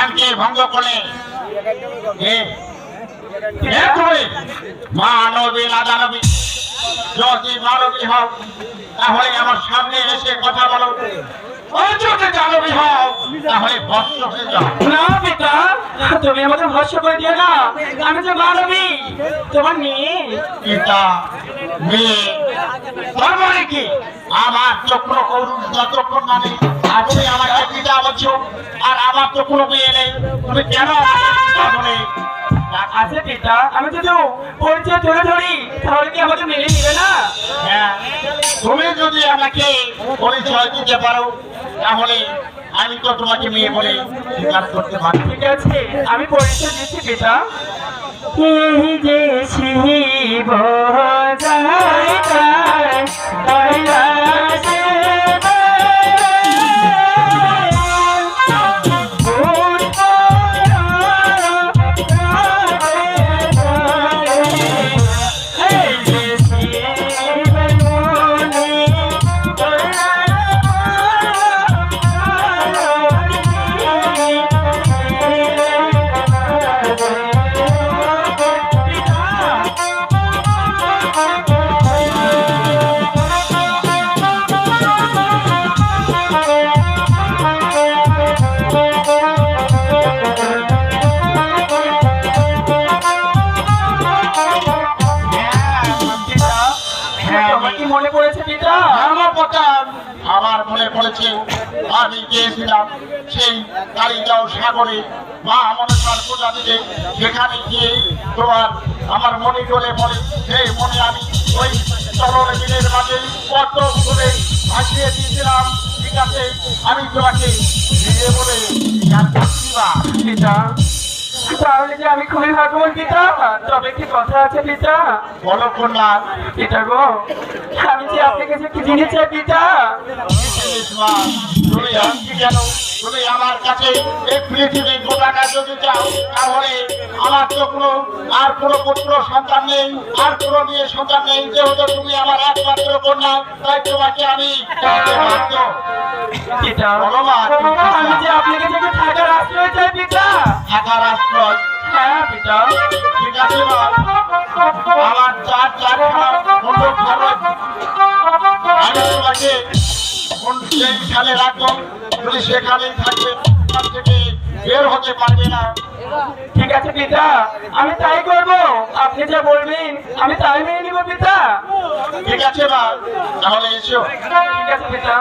বিধানকে ভঙ্গ করে মানবী না দানবী, যদি মানবী হও তাহলে আমার সামনে এসে কথা বলো, যদি দানবী হও তাহলে ভস্ম হয়ে যাও। না পিতা, তুমি আমাকে ভস্ম করে দিও না, আমি যে মানবী তোমার মেয়ে। পিতা মেয়ে তারপরে কি? আমার তো কোনো কৌরুষ যতক্ষণ মানে তুমি আমাকে পিতা বলছো, আর আমার তো কোনো মেয়ে নেই, তুমি কেন বলে? আচ্ছা পিতা, আমি যদি পরিচয় তুলে ধরি তাহলে কি আমাকে মেনে নিবে না? হ্যাঁ, তুমি যদি আমাকে পরিচয় দিতে পারো তাহলে আমি তো তোমাকে মেয়ে বলে স্বীকার করতে পারি। ঠিক আছে, আমি পরিচয় দিচ্ছি পিতা। এই যে শিব মনে পড়েছে পিতা? আমার মনে পড়েছে, আমি গিয়েছিলাম সেই কালিজাও সাগরে মা মনসার পূজা দিতে। সেখানে গিয়ে তোমার আমার মনে করে পড়ে, সেই মনে আমি ওই চরণ মিলের মাঝে কত করে ভাসিয়ে দিয়েছিলাম। ঠিক আছে, আমি তোমাকে বিয়ে বলে পিতা, তাহলে যে আমি খুবই ভাগ্যবান পিতা। তবে কি কথা আছে পিতা? বলো কন্যা। পিতা গো, আমি যে আপনার কাছে কি জিনিস চাই পিতা? তুমি আনছি কেন? তুমি আমার কাছে এই পৃথিবী গোটাটা যদি চাও তাহলে আমার তো কোনো পুত্র সন্তান নেই, আর কোনো মেয়ে সন্তান নেই। যেহেতু তুমি আমার একমাত্র কন্যা, তাই তোমাকে আমি পিতা, আমি যে আপনার কাছে থাকার আশ্রয় চাই পিতা। থাকার আশ্রয়? হ্যাঁ পিতা। ঠিক আছে মা, আমার চারখানা আমি তোমাকে যেখানে রাখবো তুমি সেখানেই থাকবে, ওখান থেকে বের হতে পারবে না। ঠিক আছে পিতা, আমি তাই করবো। আপনি যা বলবেন আমি তাই মেনে নিব পিতা। ঠিক আছে মা, তাহলে এসো। ঠিক আছে পিতা।